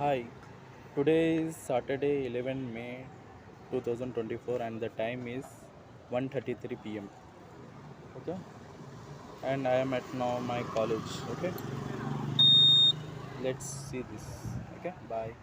Hi, today is Saturday 11 May 2024 and the time is 1:33 p.m. Okay, and I am at now my college. Okay, let's see this. Okay, bye.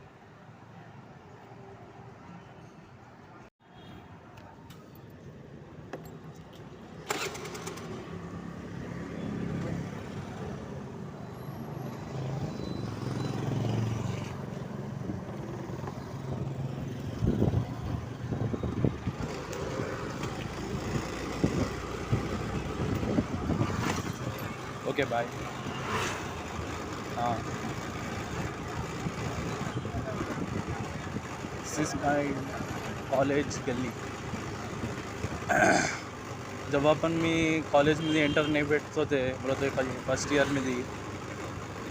Okay, bye. This is my college गल्ली. जेव्हा पण मी कॉलेजमध्ये enter नाही भेटत होते बोलत first इयरमध्ये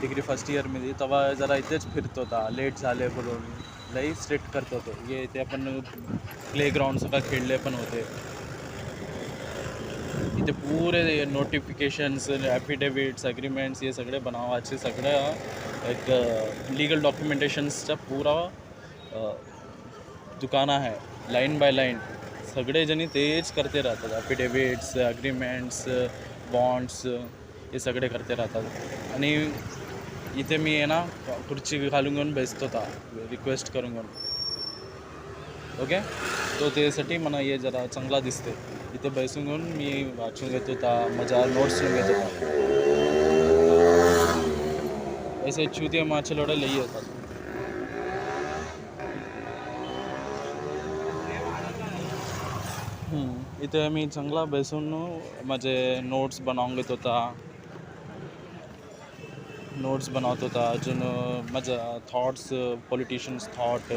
degree first इयरमध्ये तेव्हा जरा इथेच फिरत होता लेट झाले बोलून लई स्ट्रिक्ट करत होतो ये इथे आपण प्लेग्राऊंड सगळं खेळले पण होते इथे पूरे नोटिफिकेशन्स ॲफिडेविट्स ॲग्रीमेंट्स ये सगळे बनावाचे सगळं एक लीगल डॉक्युमेंटेशन्सचा पुरा दुकान आहे लाईन बाय लाईन सगळेजणी तेच करते राहतात ॲफिडेविट्स ॲग्रीमेंट्स बॉन्ड्स हे सगळे करते राहतात आणि इथे मी आहे ना खुर्ची घालून घेऊन बसतो होता रिक्वेस्ट करून घेऊन ओके तो त्यासाठी मला हे जरा चांगला दिसते इथे बसून घेऊन मी वाचून घेत होता माझा नोट्स घेऊन घेत होता ऐसे चुतिया मार्च लोडा लई येतात इथे मी चांगला बसून माझे नोट्स बनवून घेत होता नोट्स बनवत होता अजून माझा थॉट्स पॉलिटिशियन्स थॉट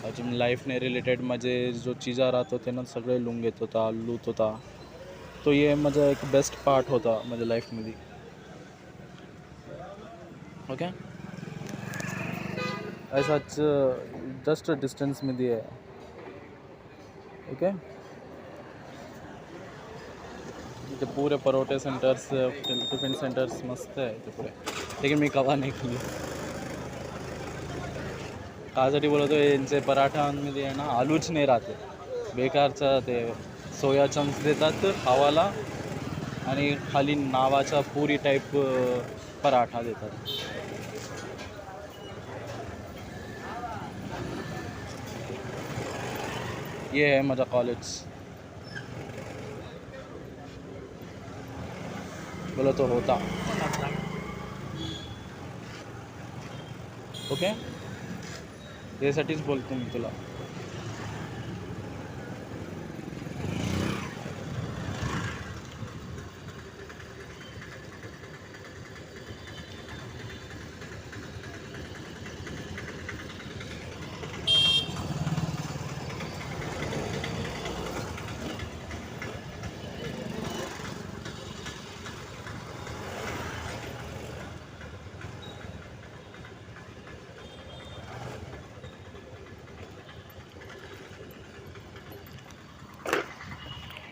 अजून लाईफने रिलेटेड माझे जो चीजा राहत होते ना सगळे लिहून घेत होता लूत होता तो ये माझा एक बेस्ट पार्ट होता माझ्या लाईफमध्ये ओके ऐसाच जस्ट डिस्टन्समध्ये आहे ओके इथे पूरे परोठे सेंटर्स टिफिन सेंटर्स मस्त आहे इथे पुरे लेकिन मी कवा नाही खाल्ली कासाठी बोलतो यांचे पराठांमध्ये आहे ना आलूच नाही राहते बेकारचं ते सोया चंक्स देतात खावाला आणि खाली नावाचा पुरी टाईप पराठा देतात ये है माझा कॉलेज बोलो तो होता ओके यासाठीच बोलतो मी तुला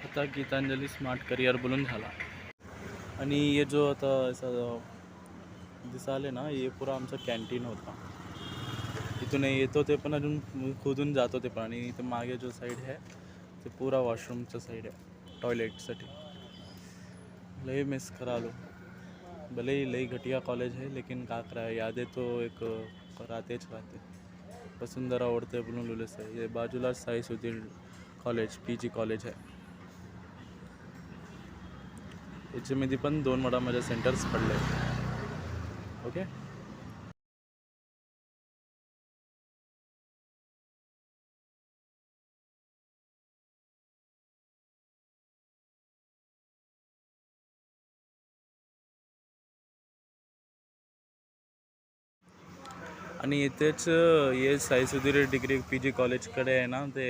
आता गीतांजली स्मार्ट करिअर बोलून झाला आणि ये जो आता असं दिसाले ना ये पुरा आमचा कॅन्टीन होता इथून येतो ते पण अजून खोदून जातो ते पण आणि इथं मागे जो साईड आहे ते पुरा वॉशरूमचा साईड आहे टॉयलेटसाठी लई मिस करालो भले ही लई घटिया कॉलेज है लेकिन का करा है यादें तो एक राहतेच राहते वसुंधरा आवडते बोलून लुलेस आहे ये बाजूला Sai Sudhir college PG college आहे याच्यामध्ये पण 2 वेळा माझ्या सेंटर्स पडले ओके आणि इथेच ये साई सुधीर डिग्री PG कॉलेजकडे आहे ना ते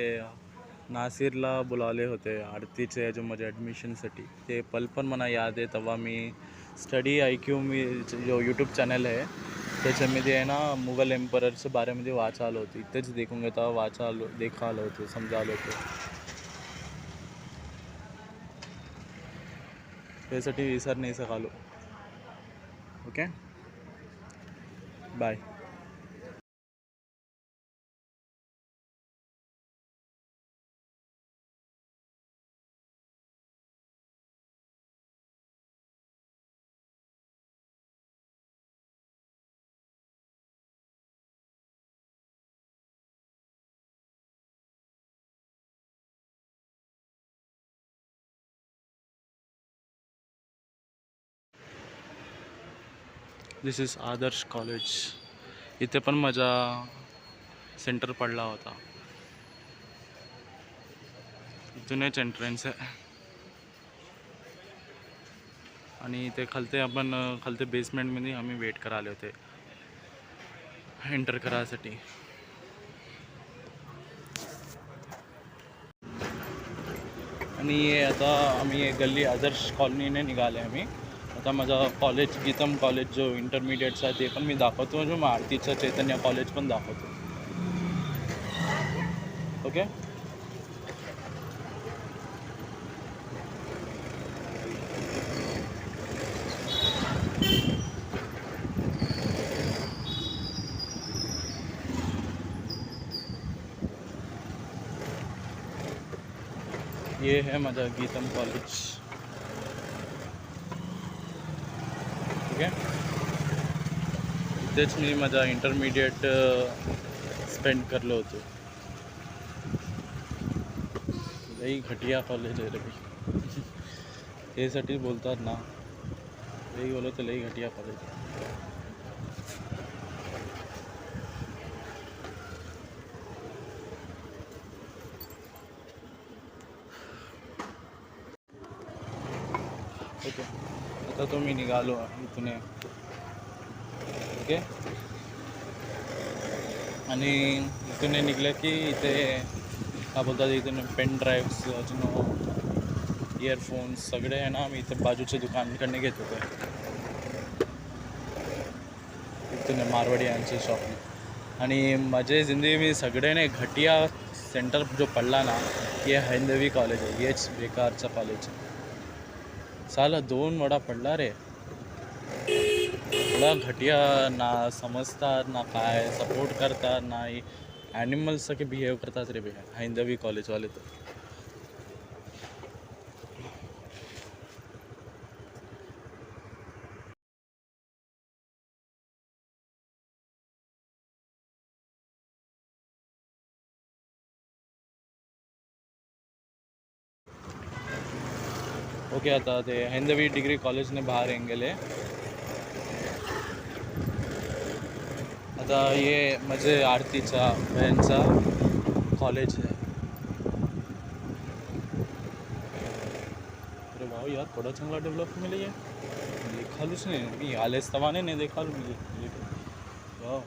नासिरला बोलावले होते आरतीचे जो माझ्या ॲडमिशनसाठी ते पल पण मला याद आहे तेव्हा मी स्टडी IQ मी जो यूट्यूब चॅनल आहे त्याच्यामध्ये आहे ना मुघल एम्पररच्या बारेमध्ये वाचा आलं होतं इथेच देखून घेता वाचा आलो देखा आलं होतं समजा आलं होतं त्यासाठी विसर नाही सकालो okay bye this is Adarsh college. इथे पण माझा सेंटर पडला होता. इथूनच एंट्रन्स आहे आणि ते खालते बेसमेंटमध्ये आम्ही वेट करायला होते एंटर करायसाठी. आणि आता आम्ही गल्ली आदर्श कॉलनीने निघाले आम्ही. आता माझा कॉलेज गीतम कॉलेज जो इंटरमिडिएटचा आहे ते पण मी दाखवतो, जो आरतीचं चैतन्य कॉलेज पण दाखवतो. ओके. ये है माझा गीतम कॉलेज. ठीक आहे. इथेच मी माझा इंटरमिडिएट स्पेंड करलो होतो. लई घटिया कॉलेज आहे रे भाई. हे साठी बोलतात ना, लई बोलो तर लई घटिया कॉलेज आहे. ओके. आता तो मी निघालो इथून. ओके. आणि इथून निघलं की इथे काय बोलतात, इथून पेन ड्राईव्स अजून इयरफोन्स सगळे आहे ना, मी इथे बाजूच्या दुकानकडनं घेत होते. इथून मारवाडी यांचे शॉप. आणि माझे जिंदगी में सगळे ने घटिया सेंटर जो पडला ना, ये हैंदवी कॉलेज आहे. हेच बेकारचा कॉलेज. साला 2 वडा पडला रे. थोडा घटिया ना समजतात ना, काय सपोर्ट करतात नाही, ॲनिमल्स सारखे बिहेव करतात रे भैया हैंदवी कॉलेजवाले तर. ओके. आता ते हैंदवी डिग्री कॉलेजने बाहेर येऊन गेले. आता ये म्हणजे आरतीचा बहनचा कॉलेज आहे. अरे भाऊ यार, थोडा चांगला डेव्हलप मिले. देखालूच नाही मी, आलेच तवाने नाही देखालू मी. वाव.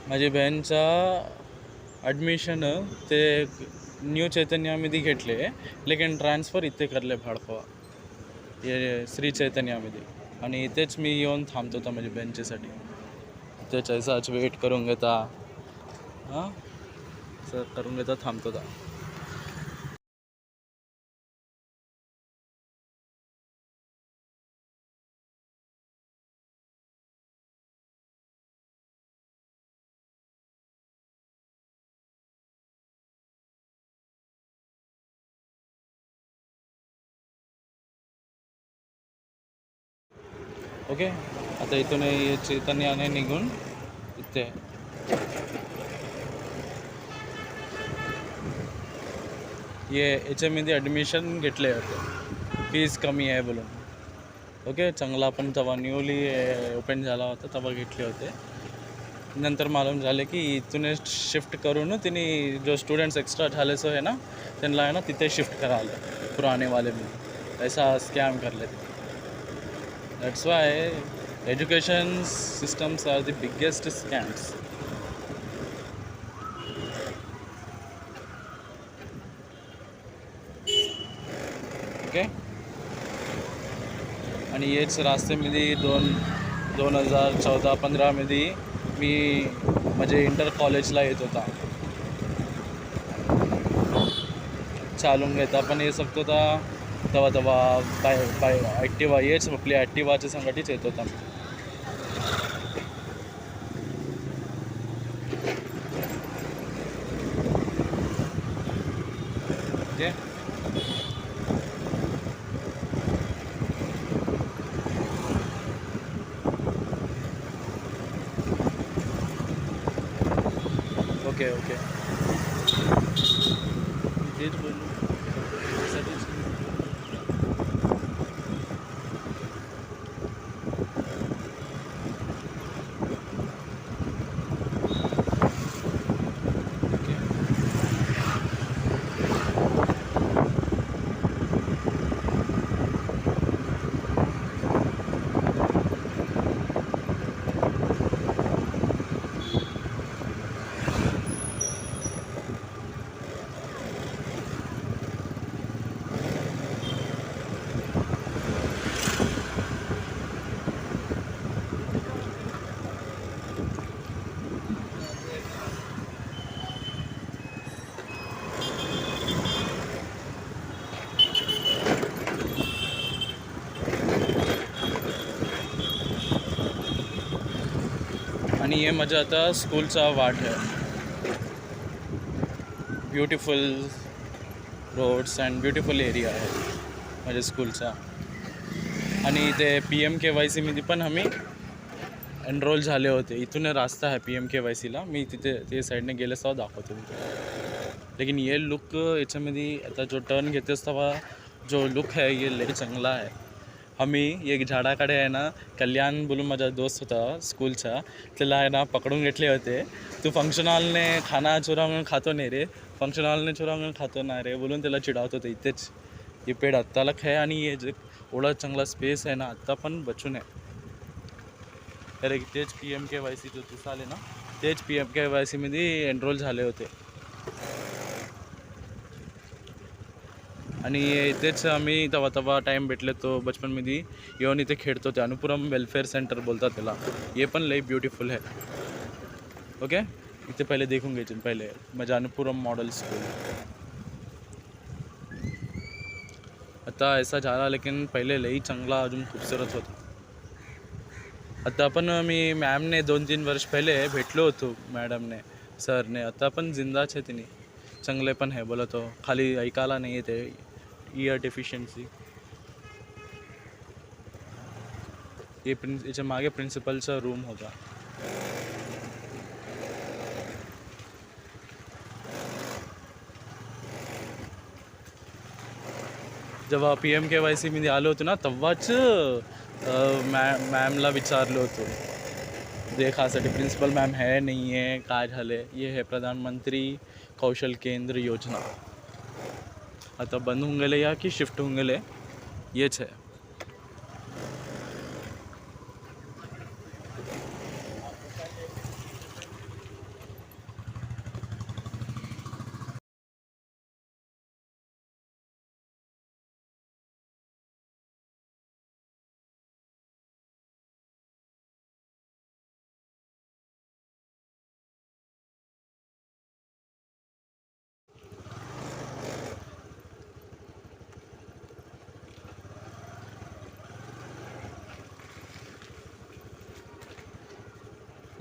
माझी बहीणचा ॲडमिशन ते न्यू चैतन्यामध्ये घेतले, लेकिन ट्रान्सफर इथे करले भाडपा हे श्री चैतन्यामध्ये. आणि इथेच मी येऊन थांबतो होता माझ्या बहीणच्यासाठी. इथेच असाच वेट करून घेता. हां सर करून घेता थांबतो होता. ओके. आता इथून चैतन्याने निघून इथे ये याच्यामध्ये ॲडमिशन घेतले होते, फीज कमी आहे बोलून. ओके. चांगला पण तेव्हा न्यूली ओपन झाला होता तेव्हा घेतले होते. नंतर मालूम झाले की इथूनच शिफ्ट करून तिने जो स्टुडंट्स एक्स्ट्रा झालेसो आहे ना, त्यांना आहे ना तिथे शिफ्ट करायला पुराने वाले में. ऐसा स्कॅम करले. That's why education systems are the biggest scams. Okay. आणि हेच रास्तेमध्ये 2014-15मध्ये मी म्हणजे इंटर कॉलेजला येत होता. चालून घेता पण हे सकतो होता तेव्हा बाय ॲक्टिवा. हेच आपली ॲक्टिवाच्या संगतीच येत होता. ओके. ओके ओके तेच बोलू आणि हे माझं आता स्कूलचा वाट आहे. Beautiful roads and beautiful area आहे माझ्या स्कूलचा. आणि ते PMKYC मध्ये पण आम्ही एनरोल झाले होते. इथून रास्ता आहे PMKYCला. मी तिथे ते साईडने गेलेच तेव्हा दाखवतो तिथे. लेकिन ये लुक याच्यामध्ये आता जो टर्न घेतेस तेव्हा जो लुक आहे ये लई चांगला आहे. आम्ही एक झाडाकडे आहे ना, कल्याण बोलून माझा दोस्त होता स्कूलचा, त्याला आहे ना पकडून घेतले होते. तू फंक्शन हॉलने खाना चोरा म्हणून खातो नाही रे, फंक्शन हॉलने चोरा म्हणून खातो नाही रे बोलून त्याला चिडावत होतं. इथेच हे पेड आत्ताला आहे आणि हे जे एवढा चांगला स्पेस आहे ना आत्ता पण बचून आहे. अरे तेच PMKYC जो दिसाले ना तेच PMKYC मध्ये एनरोल झाले होते. आणि इथेच आम्ही तेव्हा टाईम भेटले तो बचपनमध्ये येऊन इथे खेळतो. ते अनुपुरम वेलफेअर सेंटर बोलतात त्याला. हे पण लई ब्युटिफुल आहे. ओके इथे पहिले देखून घ्यायचे पहिले माझ्या अनुपुरम मॉडल स्कूल. आता ऐसा झाला लेकिन पहिले लई चांगला अजून खूबसूरत होता. आता पण मी मॅमने 2-3 वर्ष पहिले भेटलो होतो मॅडमने सरने. आता पण जिंदाच आहे तिने. चांगले पण आहे बोलत हो. खाली ऐकायला नाही येते इयर डेफिशियन्सी. हे याच्या मागे प्रिन्सिपलचा रूम होता. जेव्हा PMKYC मध्ये आलो होतो ना तेव्हाच मॅमला विचारलो होतो देखासाठी. प्रिन्सिपल मॅम है नाही आहे काय झाले. ये है प्रधानमंत्री कौशल केंद्र योजना. आता बंद होऊन गेले या की शिफ्ट होऊन गेले येच आहे.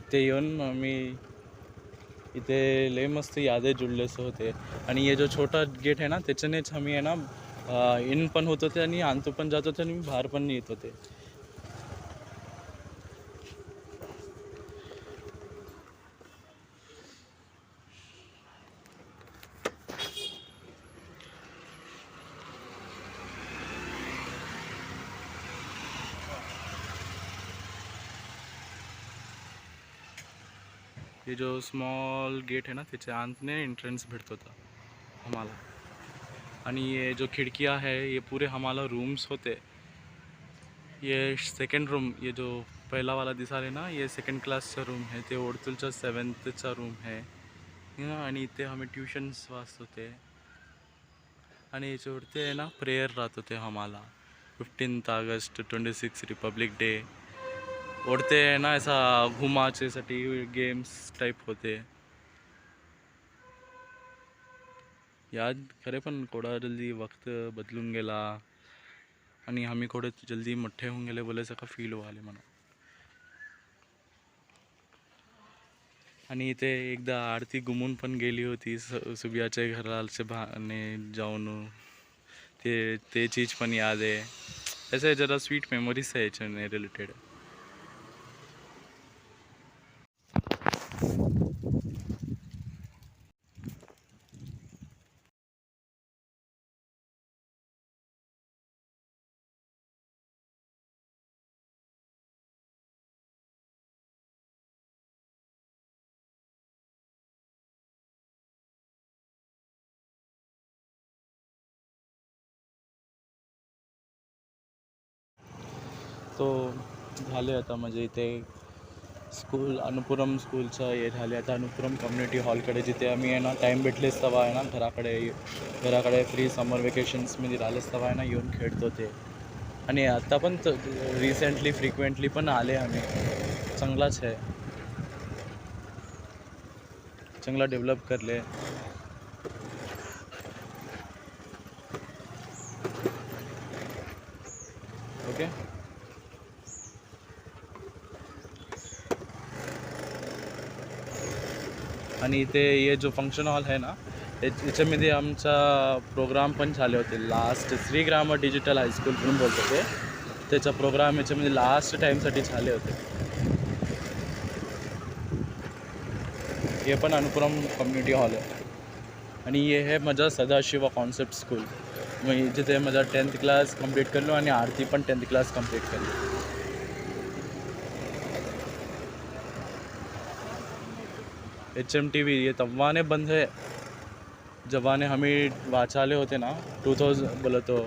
इथे येऊन मी इथे लय मस्त यादे जुळलेच होते. आणि हे जो छोटा गेट आहे ना त्याच्यानेच आम्ही आहे ना इन पण होत होते आणि आणतो पण जात होते आणि बाहेर पण येत होते. ये जो स्मॉल गेट है ना त्याच्या आतने एंट्रेंस भेटत होता आम्हाला. आणि ये जो खिड़कियाँ है ये पूरे हमारा रूम्स होते. ये सेकंड रूम ये जो पहिला वाला दिसा रहे ना ये सेकंड क्लासचा रूम है. ते ओडतुलचा 7thचा रूम है. आणि इथे आम्ही ट्यूशन्स वाचत होते. आणि याच्यावरती आहे ना प्रेयर राहत होते आम्हाला. 15th ऑगस्ट 26 रिपब्लिक डे ओढ़ते है ना ऐसा घुमाचे साठी गेम्स टाइप होते. याद खरे पण कोडा जल्दी वक्त बदलून गेला आणि आम्ही कोडे जल्दी मोठे होऊन गेले बोलायचं का फील व्हाले मला. आणि इथे एकदा आरती गुमून पण गेली होती सुबियाच्या घराचे बहाने जाऊन. ते चीज पण याद आहे. ऐसे जरा स्वीट मेमोरीज है याच्याने रिलेटेड. तो झाले आता म्हणजे इथे स्कूल अनुपुरम स्कूलचं हे झाले आता अनुपुरम कम्युनिटी हॉलकडे जिथे आम्ही आहे ना टाईम भेटलेच तेव्हा आहे ना घराकडे फ्री समर वेकेशन्समध्ये राहिलेच तेव्हा आहे ना येऊन खेळतो ते. आणि आता पण रिसेंटली फ्रिक्वेंटली पण आले आम्ही. चांगलाच आहे, चांगला डेव्हलप करले. ओके. आणि इथे हे जो फंक्शन हॉल आहे ना याच्यामध्ये आमचा प्रोग्राम पण झाले होते last. Shri grammar digital high school म्हणून बोलतो ते, त्याचा प्रोग्राम याच्यामध्ये लास्ट टाईमसाठी झाले होते. हे पण अनुपुरम कम्युनिटी हॉल आहे. आणि हे आहे माझा सदाशिव कॉन्सेप्ट स्कूल, मग जिथे माझा 10th क्लास कंप्लीट करलो आणि आरती पण 10th क्लास कंप्लीट करली. HMTV ये तव्वाने बंद है. जवाने हमें वाचाले होते ना 2000 बोला तो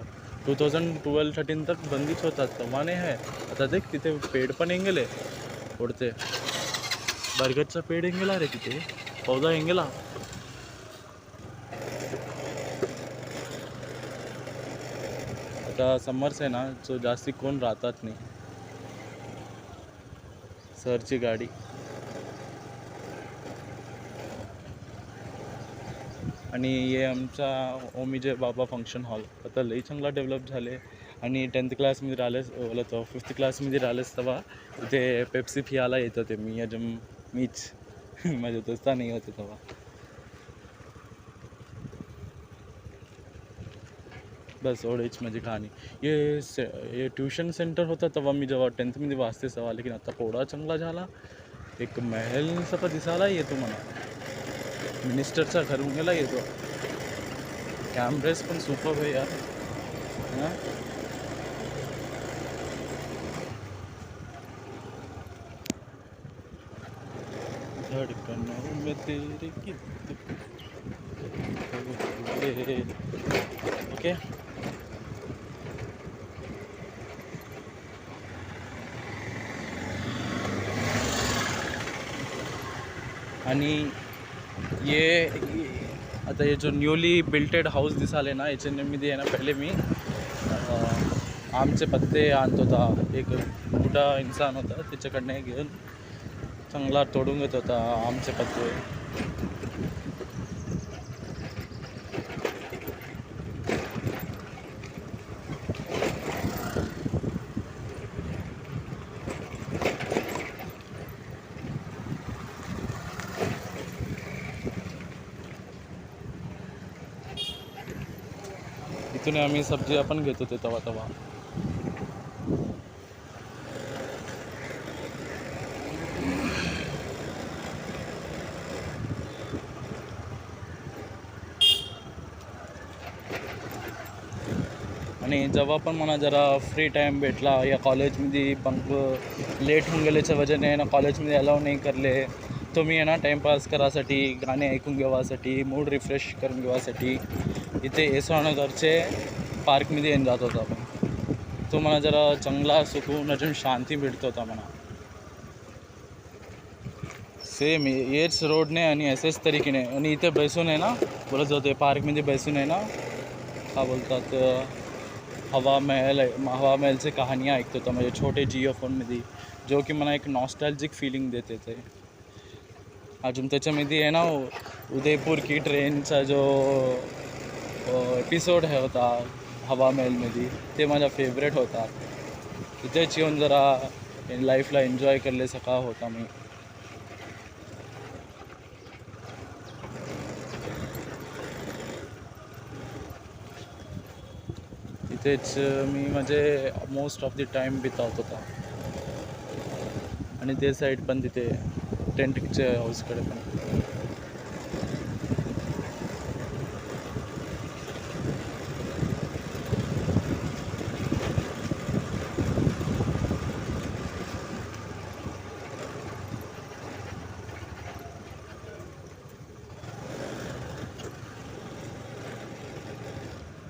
2012-13 तक बंदीच होता. तव्वाने है. आता देख तिथे पेड पण येंगेले ओढते. बरगदचा पेड येंगेला रे तिथे, पौधा येंगेला. आता समर्स आहे ना जो जास्ती कोण राहतात नाही. सरची गाडी. आणि हे आमचा ओमीजे बाबा फंक्शन हॉल आता लई चांगला डेव्हलप झाले. आणि 10th क्लासमध्ये राहिलेच बोला तो 5th क्लासमध्ये राहिलेच तेव्हा इथे पेप्सी पियाला येत होते मीच माझ्या दोस्ता नाही होते तेव्हा. बस ओढीच माझी कहाणी. ये ट्यूशन सेंटर होता तेव्हा मी जेव्हा 10thमध्ये वाचते तेव्हा. लेकिन आता पोडा चांगला झाला, एक महल सगळं दिसायला येतो मला. मिनिस्टरचा घर गेला येतो. कॅमेरेस पण सुपर आहे यार. हां धडकनों में तेरे की ओके. आणि आता हे जो न्यूली बिल्टेड हाऊस दिसाले ना याच्यामध्ये आहे ना पहिले मी आमचे पत्ते आणत होता. एक मोठा इंसान होता त्याच्याकडनं घेऊन चांगला तोडून घेत होता आमचे पत्ते. इथून आम्ही सब्जी आपण घेत होते तेव्हा. आणि जेव्हा पण मला जरा फ्री टाईम भेटला या कॉलेजमध्ये बंक लेट होऊन गेल्याच्या वजहने ना कॉलेजमध्ये अलाव नाही करले, तो मी आहे ना टाईमपास करायसाठी गाणे ऐकून घेवासाठी मूड रिफ्रेश करून घेवासाठी इथे यशवनगरचे पार्कमध्ये येऊन जात होता. पण तो मला जरा चांगला सुकून अजून शांती भेटत होता मला. सेम हेच रोडने आणि असेच तरीकेने. आणि इथे बसून आहे ना बोलत होते पार्कमध्ये बसून आहे ना का बोलतात हवा महलचे कहानियाँ ऐकत होता माझ्या छोटे जिओ फोनमध्ये, जो की मला एक नॉस्टॅल्जिक फीलिंग देते ते. अजून त्याच्यामध्ये आहे ना उदयपूर की ट्रेनचा जो एपिसोड होता हवा महलमध्ये ते माझा फेवरेट होता. तिथेच येऊन जरा लाईफला एन्जॉय करले सका होता मी. इथेच मी म्हणजे मोस्ट ऑफ द टाईम बितावत होता. आणि ते साईड पण तिथे टेंटच्या हाऊसकडे पण.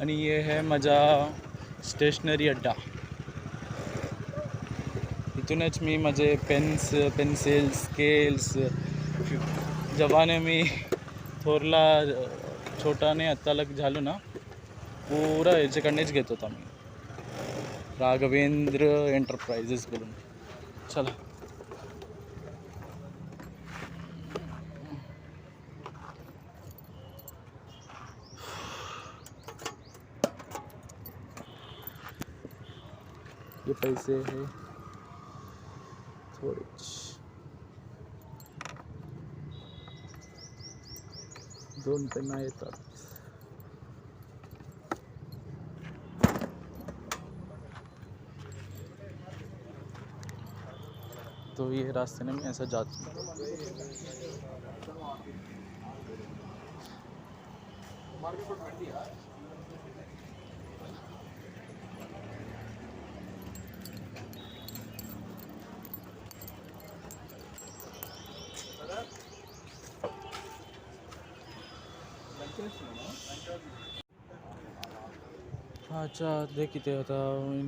आणि ये है माझा स्टेशनरी अड्डा. इथूनच मी माझे पेन्स पेन्सिल स्केल्स जेव्हाने मी थोरला छोटाने आत्ताला झालो ना पुरा याच्याकडनेच घेत होता मी राघवेंद्र एंटरप्राइजेस बोलून. चला ये पैसे है थोड़े 2 पेना येतात. तो ये रास्ते में मैं ऐसा जाता हूँ. अच्छा देख किती आता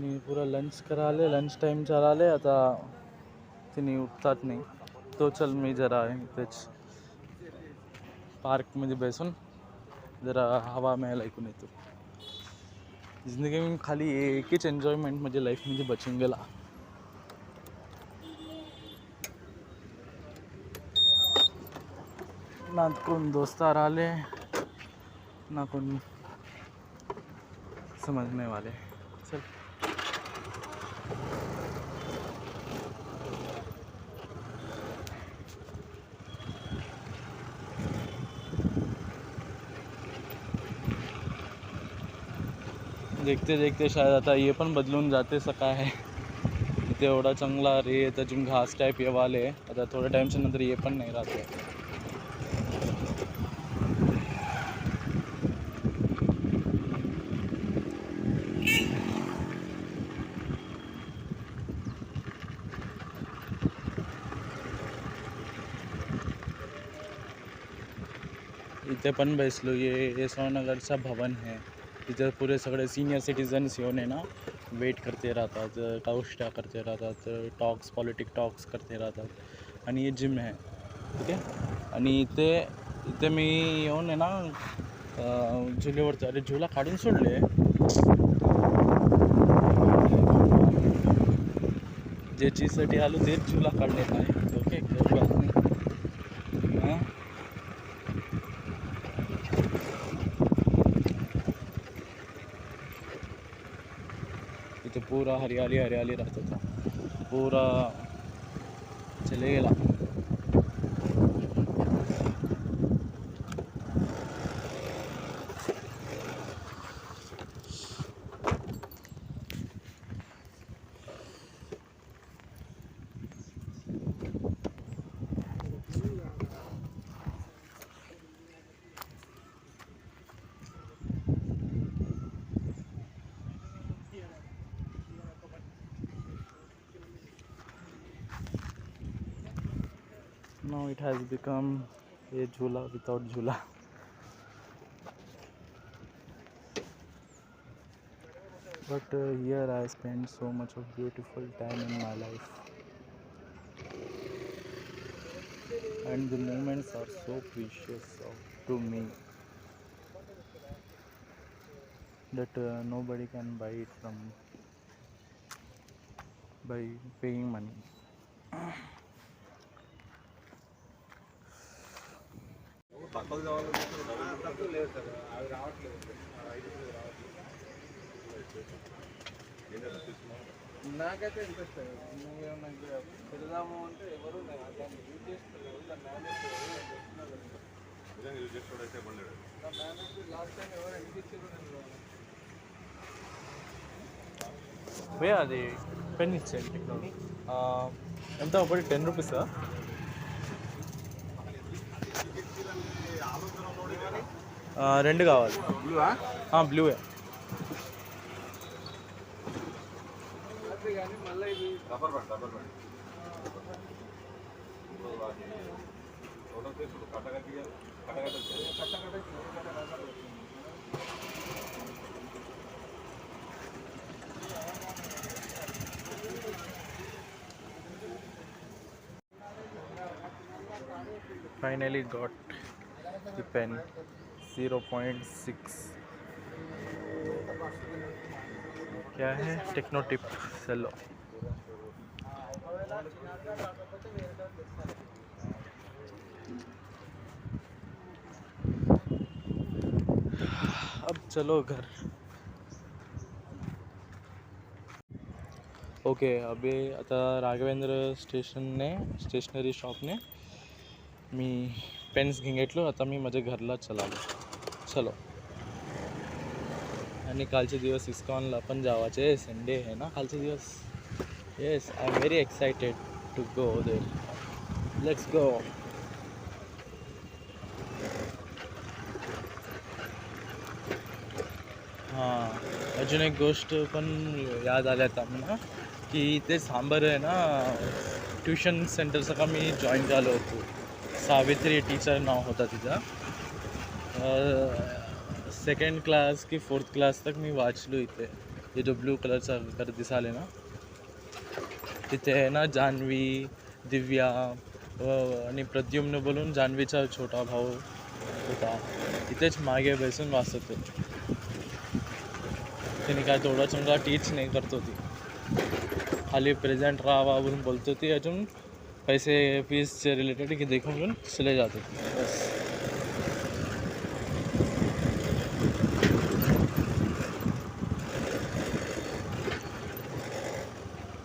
मी पुरा लंच करा आले लंच टाईम चाला आले आता तिने उठतात नाही. तो चल मी जरा इथेच पार्कमध्ये बसून जरा हवा मिळायला ऐकून येतो. जिंदगी में खाली एकच एन्जॉयमेंट म्हणजे लाईफमध्ये बचून गेला. ना कोण दोस्तार आले ना कोण समझने वाले. चल देखते देखते शायद आता ये पण बदलून जाते असं काय आहे. इथे एवढा चांगला रेत अजून घास टाईप ये वाले आता थोड्या टाईमच्या नंतर ये पण नाही राहते. इथे पण बसलो. ये यशवनगरचा भवन है. तिथे पुरे सगळे सीनियर सिटीजन्स येऊन आहे ना वेट करते राहतात टॉक्स करते राहतात टॉक्स पॉलिटिक टॉक्स करते राहतात. आणि ये जिम आहे ठीक आहे. आणि इथे मी येऊन आहे ना झुल्यावरती अरे झुला काढून सोडले. जे चीजसाठी आलो तेच झुला काढले नाही. ओके हां इथे पूरा हरियाली हरियाली राहत होता. पूरा चले गेला. Now it has become a jhula without jhula. But here I spent so much of beautiful time in my life. And the moments are so precious to me that nobody can buy it by paying money. నాకైతే interest వెళ్దాము అంటే ఎవరు దాన్ని use చేస్తున్నారు. Last time ఎవరు అనిపించారు అది pen ఇచ్చేయండి. ఎంత ఒకటి 10 రూపీసా? రెండు కావాలి. బ్లూవే. కానీ మళ్ళీ ఇది rubber band finally got the pen 0.6 क्या है टेक्नो टिप सेलो अब चलो घर ओके अभी आता राघवेंद्र स्टेशनरी शॉपने मी पेन्स घेतलो आता मी माझ्या घरला चलो आणि कालचे दिवस इस्कॉनला पण जावाचे संडे आहे ना कालचे दिवस yes I am very excited to go there let's go हां अजून एक गोष्ट पण याद आल्या आम्हाला की ते सांबर आहे ना ट्युशन सेंटरचं का मी जॉईन झालो होतो सावित्री टीचर नाव होता तिचा सेकंड क्लास की फोर्थ क्लास तक मी वाचलो इथे ये जो ब्लू कलरचा घर दिसाले ना तिथे आहे ना जान्हवी दिव्या आणि प्रद्युम्न बोलून जान्हवीचा छोटा भाऊ होता तिथेच मागे बसून वाचत होते तिने काय तेवढा चांगला टीच नाही करत होती खाली प्रेझेंट राहावा बोलून बोलत होती अजून पैसे फीसचे रिलेटेड की देखून घेऊन चले जात होते बस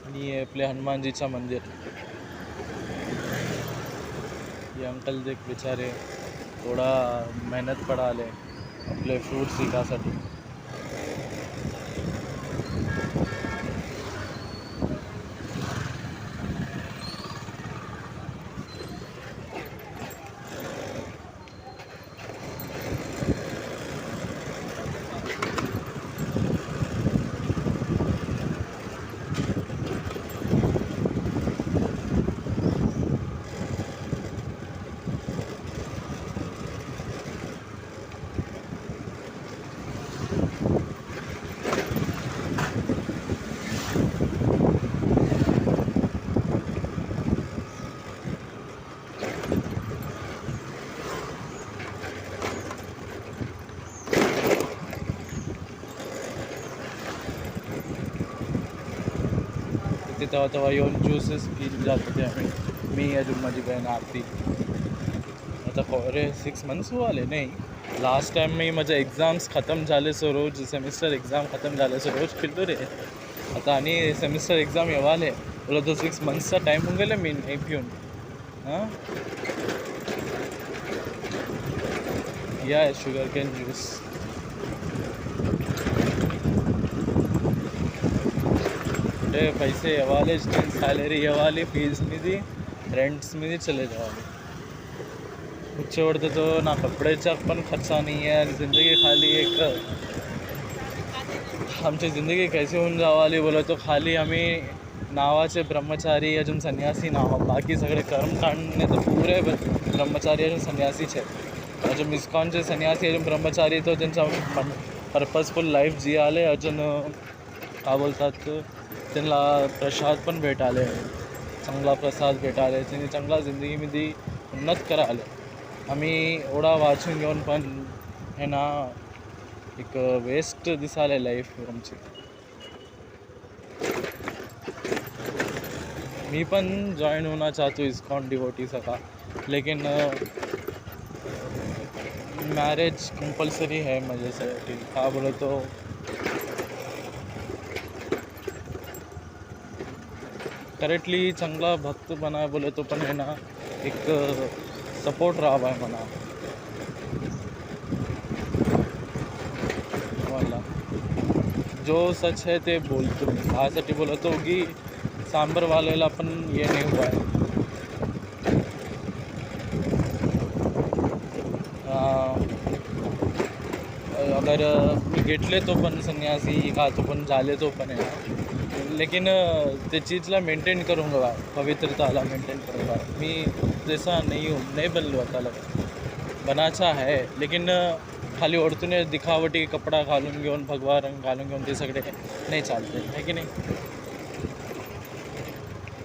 आणि आपले हनुमानजीचा मंदिर ये अंकल देख बेचारे थोडा मेहनत पडाले आपले फ्रूट्स विकासाठी तेव्हा येऊन ज्यूसेस पीत जात होते आम्ही मी अजून माझी बहीण आरती आता अरे 6 months आले नाही लास्ट टाइम मी माझे एक्झाम्स खतम झाले सो रोज सेमिस्टर एक्झाम खतम झाले सो रोज फिरतो रे आता आणि सेमिस्टर एक्झाम येवाले बोला तो 6 monthsचा टाईम होऊन गेला मी नाही पिऊन हां या शुगर कॅन ज्यूस पैसे येवाले सैलरी येवाली फीस मिदी रेंट्स मिदी चले जावाले कुछ वरते तो ना कपड़ेचा पण खर्चा नहीं है ज़िंदगी खाली एक आमची ज़िंदगी कैसे होऊन जावाली बोला तो खाली आम्ही नावाचे ब्रह्मचारी अजून संन्यासी नाव बाकी सगळे कर्मकांड तर पुरे ब्रह्मचारी अजून संन्यासीच आहेत अजून इस्कॉनचे संन्यासी अजून ब्रह्मचारी तो त्यांचा पर्पजफुल लाईफ जियाले अजून का बोलतात त्यांना प्रसाद पण भेटाले चांगला प्रसाद भेटाले त्यांनी चांगला जिंदगीमध्ये उन्नत कराले आम्ही एवढा वाचून घेऊन पण हे ना एक वेस्ट दिसाले लाईफ आमची मी पण जॉईन होना चाहतो इस्कॉन डिवोटी सका लेकिन मैरिज कंपल्सरी है माझ्यासाठी का बोलो तो करेक्टली चांगला भक्त बना बोले तो पण है ना एक सपोर्ट राहावा आहे म्हणा मला जो सच है ते बोलतो यासाठी बोलतो की सांबरवालेला पण ये नाही हुआ है अगर मी घेतले तो पण संन्यासी का तो पण झाले तो पण आहे लेकिन ते चीज़ला मेंटेन करूँगा पवित्रताला मेंटेन करूँगा मी जैसा नहीं हूँ नहीं बन लो आता लगा बनाचा है लेकिन खाली औरतूने दिखावटी कपडा घालून घेऊन भगवा रंग घालून घेऊन ते सगळे नहीं चालते है कि नहीं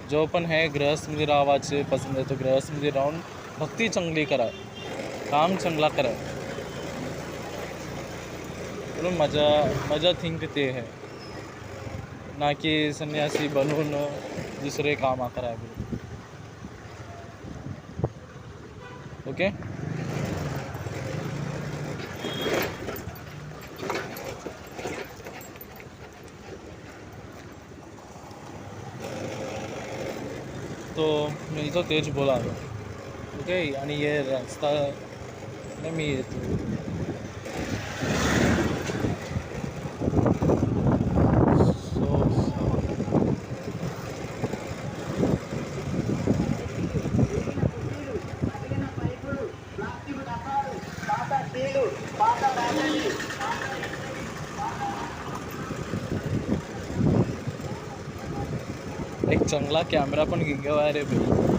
जो पण है गृहस्थमध्ये राहावाचे पसंद आहे तो गृहस्थमध्ये राहून भक्ती चांगली करा, काम चांगला करा. म्हणून माझा थिंक ते आहे ना की संन्यासी बनून दुसरे काम करावे. ओके. तो मी तो तेच बोलालो. ओके. आणि हे रस्ता मी येतो. एक चांगला कॅमेरा पण घेऊया रे भाई.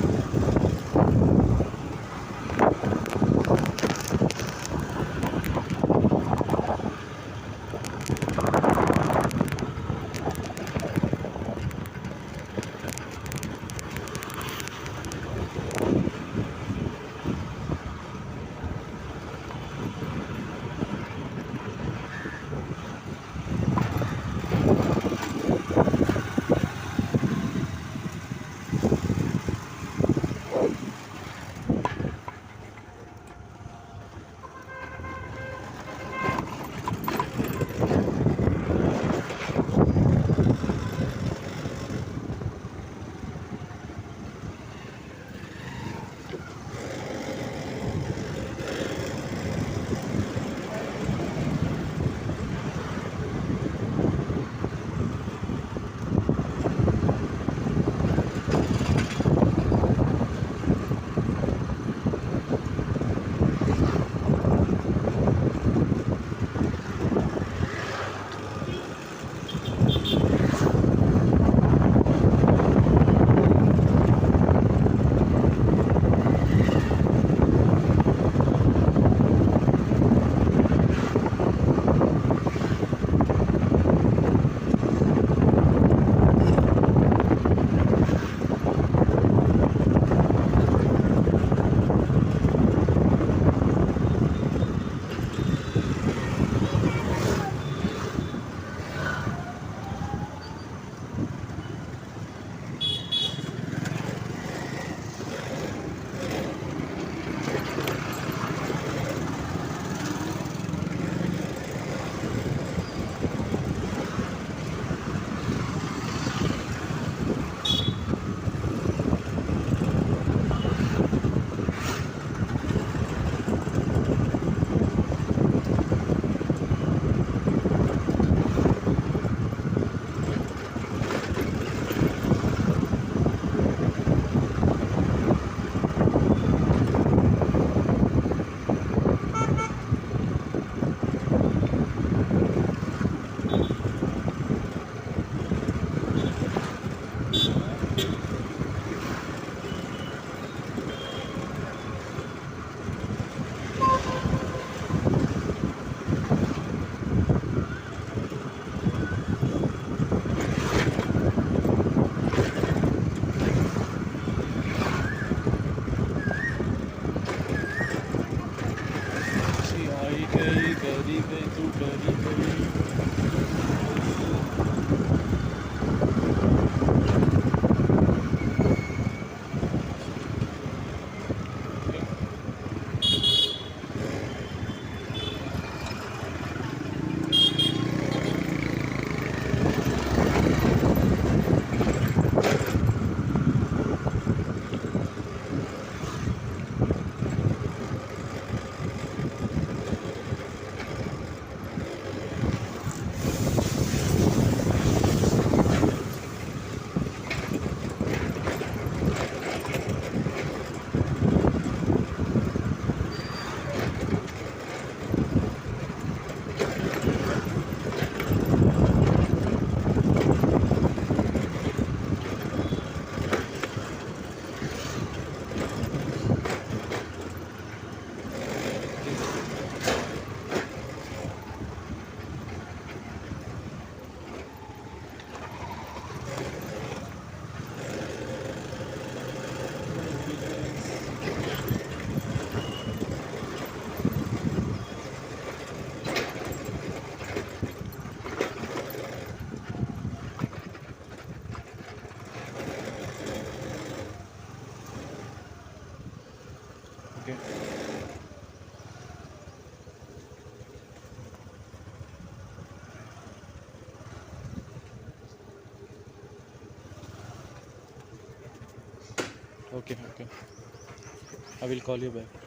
Okay. Okay, okay. I will call you back.